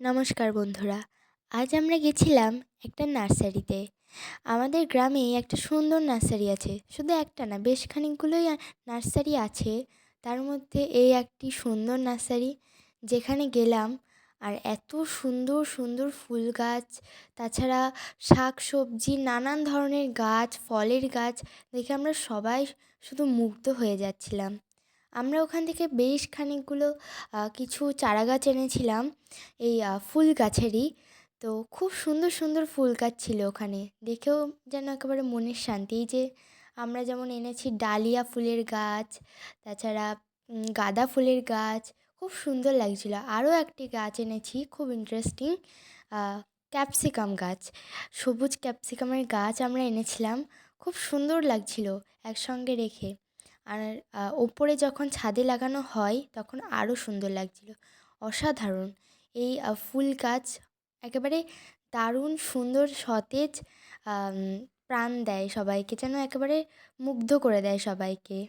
নমস্কার বন্ধুরা। আজ আমরা গেছিলাম একটা নার্সারিতে। আমাদের গ্রামেই একটা সুন্দর নার্সারি আছে। শুধু একটা না, বেশ খানিকগুলোই নার্সারি আছে। তার মধ্যে এই একটি সুন্দর নার্সারি, যেখানে গেলাম আর এত সুন্দর সুন্দর ফুল গাছ, তাছাড়া শাক সবজি নানান ধরনের গাছ, ফলের গাছ দেখে আমরা সবাই শুধু মুগ্ধ হয়ে যাচ্ছিলাম। আমরা ওখান থেকে বেশ খানিকগুলো কিছু চারাগাছ এনেছিলাম, এই ফুল গাছেরই। তো খুব সুন্দর সুন্দর ফুল গাছ ছিল ওখানে, দেখেও যেন একেবারে মনের শান্তি। এই যে আমরা যেমন এনেছি ডালিয়া ফুলের গাছ, তাছাড়া গাঁদা ফুলের গাছ, খুব সুন্দর লাগছিল। আরও একটি গাছ এনেছি, খুব ইন্টারেস্টিং, ক্যাপসিকাম গাছ, সবুজ ক্যাপসিকামের গাছ আমরা এনেছিলাম। খুব সুন্দর লাগছিল একসঙ্গে রেখে। আর ওপরে যখন ছাদে লাগানো হয় তখন আরও সুন্দর লাগছিল, অসাধারণ। এই ফুল গাছ একেবারে দারুণ সুন্দর, সতেজ, আম প্রাণ দেয় সবাইকে, যেন একেবারে মুগ্ধ করে দেয় সবাইকে।